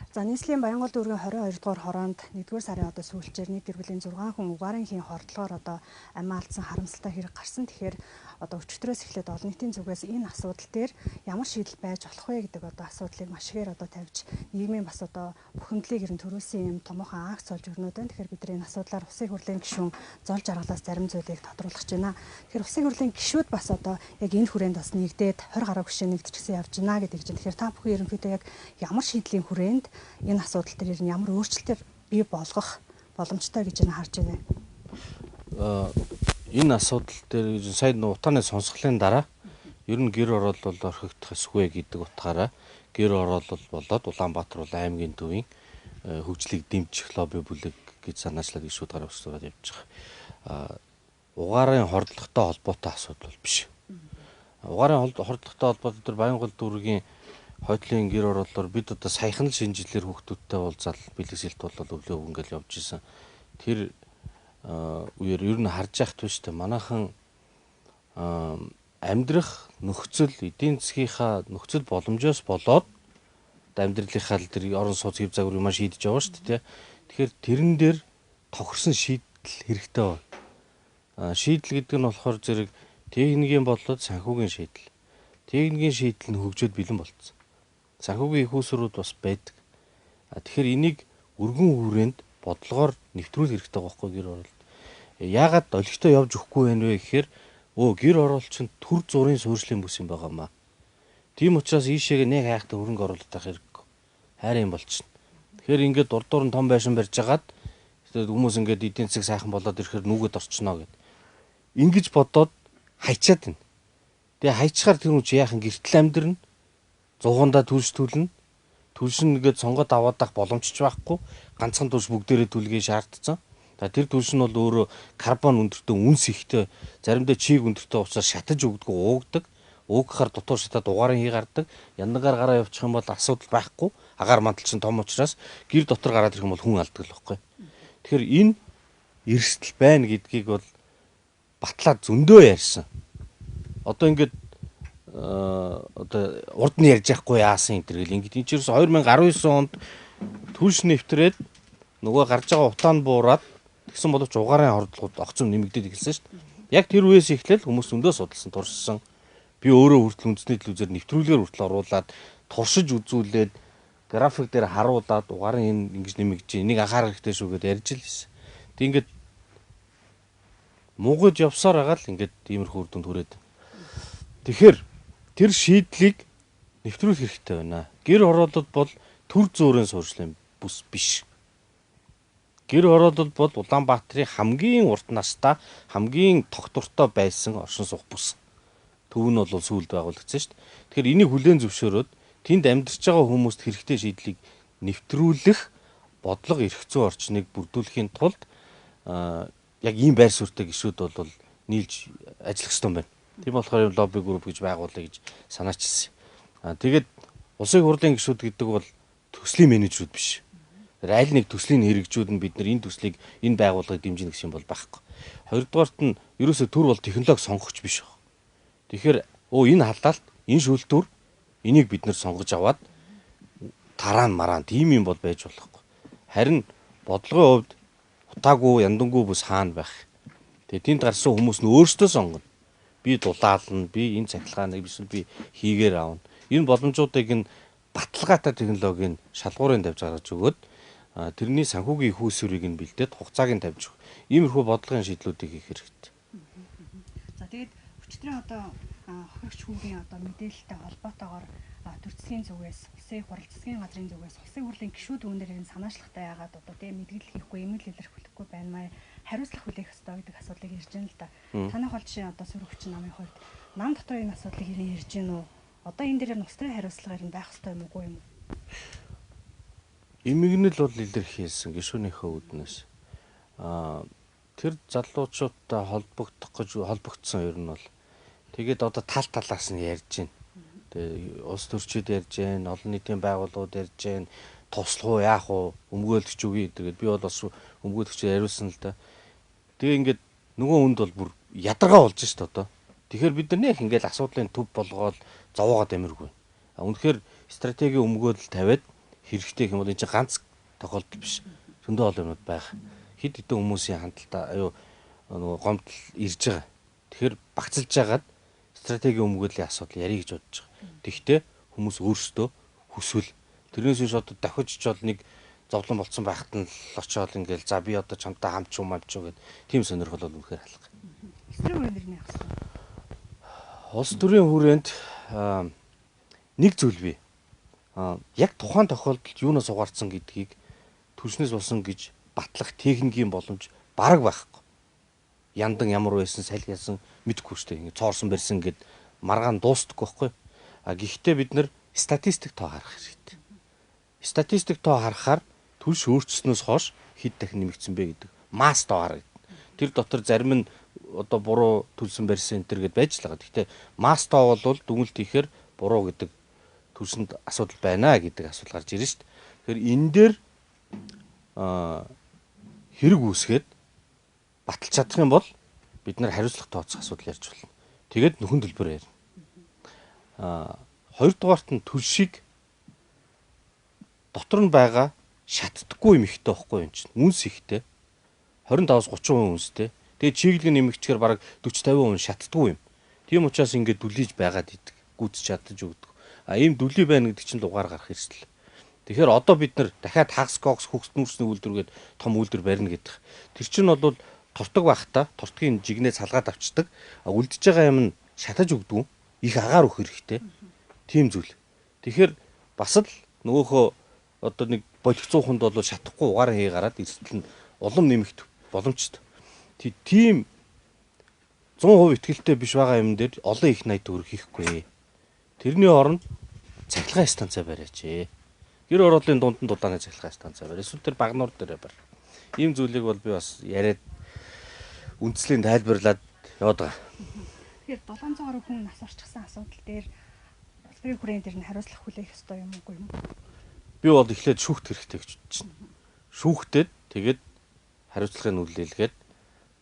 За нийслэлийн Баянгол дүүргийн 22 дугаар хороонд 1-р сарын сүүлчээр нийт эрхлэлийн 6 хүн угаарын хийн хордлогоор амиа алдсан харамсалтай хэрэг гарсан. Тэгэхээр өчигдрөөс эхлээд олон нийтийн зүгээс энэ асуудал дээр ямар шийдэл байж болох вэ гэдэг асуудлыг маш ихээр тавьж нийгмийн бас бухимдлыг ерэн төрүүлсэн юм томоохон акц болж өрнөд байна. Тэгэхээр бид энэ асуудлаар Улсын хурлын гишүүн зол жаргалаас зарим зүйлийг тодруулах гэж байна. Тэгэхээр Улсын хурлын гишүүд бас яг энэ хүрээнд бас нэгдээд 20 гаруй гишүүн нэгдчихсэн явж байна гэдэг чинь. Тэгэхээр та бүхэн ерөнхийдөө яг ямар шийдлийн хүрээнд энэ асуудал дээр ямар өөрчлөлтөөр бий болгох боломжтой гэж харж байна. Энэ асуудал дээр сая утааны сонсголын дараа ер нь гэр оролдол орхигдох эсгүй гэдэг утгаараа гэр оролдол болоод Улаанбаатар аймгийн төвийн хөгжлийг дэмжих лобби бүлэг гэж санаачлаад гişүүд гараа өсрөөд явж байгаа. Угаарын хордлоготой холбоотой асуудал биш. Угаарын хордлоготой холбоотой төр Баянгол дүүргийн хойдлын гэр ороллоор бид саяхан л шинжилгээр хүүхдүүдтэй уулзаад бэлгэсэлт болоод өглөө ингээл явж исэн. Тэр үеэр ер нь харж яхад биш үү? Манайхан амьдрах нөхцөл эдийн засгийнхаа нөхцөл боломжоос болоод амьдралынхаа л тэр орон сууц хэв загвар юм шийдэж байгаа шүү дээ. Тэгэхээр тэрэн дээр тохирсон шийдэл хэрэгтэй байна. Шийдэл гэдэг нь болохоор зэрэг техникийн болоод санхүүгийн шийдэл. Техникийн шийдэл нь хөгжөөд бэлэн болцсон. Санхүүгийн их усрууд бас байдаг. Тэгэхээр энийг өргөн хүрээнд бодлогоор нэвтрүүл хэрэгтэй байхгүй гэр оролт. Яагаад олигтой явж өгөхгүй байна вэ гэхээр гэр оролт чинь төр зургийн суурьшлийн бүс юм байгаамаа. Тийм учраас ийшээгээ нэг хайхтай хөрөнгө оруулалт авах хэрэггүй. Хайрын юм болчихно. Тэгэхээр ингээд дурдуур нь том байшин барьж хагаад хүмүүс ингээд эдийн засаг сайхан болоод ирэхээр нүгэд орчихно гэд. Ингэж бодоод хайчаад байна. Тэгээ хайчхаар тэр хүн чи яахан гэртэл амьдрна. Зугандаа түлш түлнэ. Түлш нэгээд сонгоод аваадах боломжч байхгүй. Ганцхан түлш бүгдээрээ түлхий шаардсан. Тэр түлш нь бол өөрөө карбон өндөртэй үнс ихтэй, заримдаа чийг өндөртэй учраас шатаж өгдөг, уугдаг. Уугахаар дутуу шатаад угаарын хий гардаг. Яндагаар гараа явуучих юм бол асуудал байхгүй. Агаар мантал чинь том учраас гэр дотор гараад ирэх юм бол хүн алддаг л байхгүй. Тэгэхээр энэ эрсдэл байна гэдгийг бол батлаад зөндөө ярьсан. Одоо ингээд урд нь ярьж яахгүй яасан энэ төр гэл ингээд энэ чирс 2019 онд түлш нэвтрээд нөгөө гарч байгаа утаанд буураад тэгсэн боловч угаарын хордлогод огцом нэмэгдээд эхэлсэн шүү дээ. Яг тэр үеэс эхлээл хүмүүс өндөө судалсан, туршсан. Би өөрөө хүртэл үндэсний телевизээр нэвтрүүлгээр хүртэл оруулаад туршиж үзүүлээд график дээр харуулад угаарын энэ ингэж нэмэгдэж энийг анхаарах хэрэгтэй шүү гэдээ ярьж л байсан. Тэг ингээд муугад явсаар байгаа л ингээд иймэрхүү үр дүнд хүрээд. Тэгэхээр тэр шийдлийг нэвтрүүлэх хэрэгтэй байна. Гэр оролдол бол төр зөөрийн суурьшлийн бүс биш. Гэр оролдол бол Улаанбаатарын хамгийн урт настай, хамгийн тогтвортой байсан оршин суух бүс. Төв нь бол сүүлд байгуулагдсан шүү дээ. Тэгэхээр энийг хүлээн зөвшөөрөөд тэнд амьдарч байгаа хүмүүст хэрэгтэй шийдлийг нэвтрүүлэх бодлого эрх зүйн орчныг бүрдүүлэхийн тулд яг ийм байр суурьтай гишүүд бол нийлж ажиллах ёстой юм байна. Тийм болохоор лобби групп гэж байгуулъя гэж санаачилсан. Тэгээд улсын хурлын гишүүд гэдэг бол төслийн менежерүүд биш. Аль нэг төслийн хэрэгжүүд нь бид нар энэ төслийг энэ байгууллагыг дэмжинэ гэсэн юм бол байхгүй. Хоёрдугаарт нь ерөөсөө төр бол технологи сонгогч биш баг. Тэгэхээр энэ халдаалт, энэ шүүлтүр энийг бид нар сонгож аваад тараан мараан тийм юм бол байж болохгүй. Харин бодлогын хувьд утаагүй яндангуй бүс хаана байх. Тэгээ тэнд гарсан хүмүүс нь өөрсдөө сонгоно. Би дулаална, би энэ цахилгааныг биш би хийгээр аавна. Энэ боломжуудыг нь баталгаатай технологийн шалгуурын тавьж гаргаж өгөөд тэрний санхүүгийн их усрыг нь бэлдээд хугацааг нь тавьж өгөх. Иймэрхүү бодлогын шийдлүүдийг хийх хэрэгтэй. За тэгээд өчигдрийн хохирогч хүүгийн мэдээлэлтэй холбоотойгоор төр засгийн зүгээс, улсын хурал засгийн газрын зүгээс, улсын хурлын гишүүд үүнээр энэ санаачлагтай яагаад тийм мэдгэл хийхгүй, эмээл илэрхийлэхгүй байна маа хариуцлага хүлээх ёстой гэдэг асуудлыг ярьж байна л да. Танай хол жишээ сөрөгч намын хувьд нам дотор энэ асуудлыг ярьж гин үү? Одоо энэ дээр устгын хариуцлага байх ёстой юм уу юм уу? Эмгэнэл бол илэрхийлсэн гишүүнийхээ үүднээс. Тэр залуучуудтай холбогдсон ер нь бол тэгээд одоо талаас нь ярьж байна. Тэгээ улс төрчид ярьж байна, олон нийтийн байгууллагууд ярьж байна. Туслах уу, яах уу, өмгөөлөгч үгүй гэдэг. Би бол бас өмгөөлөгчөөр яриулсан л да. Тэгээ ингээд нөгөө хүнд бол бүр ядаргаа болж шít одоо. Тэгэхээр бид нар нэг ингээл асуудлын төв болгоод зовоогоод амиргүй. Үнэхээр стратегийн өмгөөлөл тавиад хэрэгтэй юм бол энэ чинь ганц тохиолдол биш. Зөндөө олон юмуд байгаа. Хэд хэдэн хүмүүсийн хандлтаа аюу нөгөө гомдол ирж байгаа. Тэгэхээр багцлж байгаад стратеги өмгөөлийн асуудал ярих гэж бодож байгаа. Тэгвэл хүмүүс өөрсдөө хүсвэл тэрнээс биш одоо давхиж ч бол нэг зовлон болцсон байхад нь л очиод ингээл за би одоо чамтай хамч юм гэд тийм сонирхол бол үнэхээр алга. Эсрэг үнэрний ахсан. Улс төрийн хүрээнд нэг зүйл бий. Яг тухайн тохиолдолд юунаас угаардсан гэдгийг түлшнээс болсон гэж батлах техникийн боломж бараг байхгүй. Яндан ямар байсан, салхи ясан мэдэхгүй шүү дээ. Ингээ цоорсон барьсан гэд маргаан дуустдаггүй байхгүй. Гэхдээ бид нар статистик тоо харах хэрэгтэй. Статистик тоо харахаар түлш өөрчлснөөс хойш хэд дахин нэмэгдсэн бэ гэдэг масс тоо харагдана. Тэр дотор зарим нь одоо буруу төлсөн барьсан энэ төр гэд байж л байгаа. Гэхдээ масс тоо бол дүгнэлт хийхээр буруу гэдэг төлсөнд асуудал байна гэдэг асуудал гарч ирнэ шүү дээ. Тэгэхээр энэ дээр хэрэг үүсгээд баталж чадах юм бол бид нар хариуцлага тооцох асуудал ярьж болно. Тэгээд нөхөн төлбөр ярина. Хоёрдугаарт нь төлшийг дотор нь байгаа шатдаггүй юм ихтэй байхгүй юм чинь. Үнс ихтэй. 25-30% үнстэй. Тэгээд чиглэг нэмэгчээр бараг 40-50% шатдаггүй юм. Тийм учраас ингээд дүлийж байгаад идэг. Гүйцэж чадаж өгдөг. Ийм дүлий байна гэдэг чинь дугаар гарах хэрэгсэл. Тэгэхээр одоо бид нар дахиад хагас кокс хөгс нүүрсний үйлдвэргээд том үйлдвэр барина гэдэг. Тэр чинь бол тортог байхдаа тортгийн жигнээ салгаад авчдаг. Үлдэж байгаа юм нь шатаж өгдөг. Их агаар өгөх хэрэгтэй. Тийм зүйл. Тэгэхээр бас л нөгөөхөө одоо нэг боловцоохонд бол шатахгүй угаараа хийгараад эрсдэл нь улам нэмэгдэх боломжтой. Тийм 100% ихтгэлтэй биш байгаа юм дээр олон их найд төгрөг хийхгүй. Тэрний оронд цахилгаан станцаа бариач. Гэр ороолын дунд нь дулааны цахилгаан станцаа барь. Эсвэл тэр багнуур дээр барь. Ийм зүйлийг бол би бас яриад үндслийн тайлбарлаад яваад байгаа. Тэгэхээр 700 гаруй хүн нас орчихсан асуудал дээр улс төрийн хүрээнд дэр нь хариуцлага хүлээх ёстой юм уу юм? Би бол эхлээд шүүхт хэрэгтэй гэж бодож байна. Шүүхтэд тэгээд хариуцлагын үлээлгээд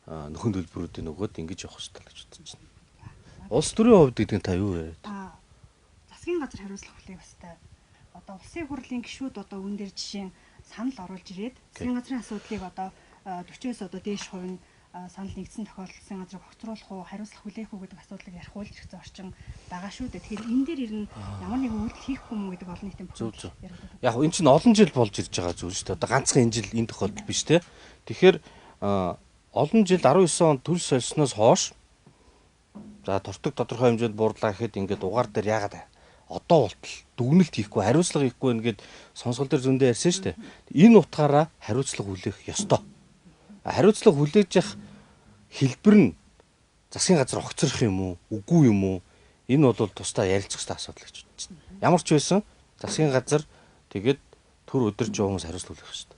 нөхөн төлбөрүүдийн өгөөд ингэж явах хэрэгтэй гэж бодож байна. Улс төрийн хувьд гэдэг нь та юу яриад? Засгийн газар хариуцлага хүлээх ёстой. Одоо улсын хурлын гишүүд одоо үүн дээр жишээ санал оруулж ирээд засгийн газрын асуудлыг одоо 40-оос одоо дээш хувь нь санал нэгдсэн тохиолдолд засгийн газрыг хоцруулах уу, хариуцлага хүлээх үү гэдэг асуудлыг ярих үйл хэрэгцээ орчин байгаа шүү дээ. Тэгэхээр энэ дээр ер нь ямар нэгэн үйлдэл хийхгүй юм гэдэг олон нийтийн бүгд яриад. Яг энэ чинь олон жил болж ирж байгаа зүйл шүү дээ. Одоо ганцхан энэ жил энэ тохиолдол биш те. Тэгэхээр олон жил 19 онд төлс солисноос хойш за тортог тодорхой хэмжээнд буурлаа гэхэд ингээд угаар дээр яагаад одоо болтол дүгнэлт хийхгүй хариуцлага хийхгүй нэгэд сонсгол дээр зөндөө ярьсан шүү дээ. Энэ утгаараа хариуцлага хүлээх ёстой. Хариуцлага хүлээж явах хэлбэр нь засгийн газар огцрох юм уу, үгүй юм уу? Энэ бол тусдаа ярилцах хэрэгтэй асуудал гэж бодож байна. Ямар ч байсан засгийн газар тэгээд төр өдөрж явах хүмүүс хариуцлага хүлээх ёстой.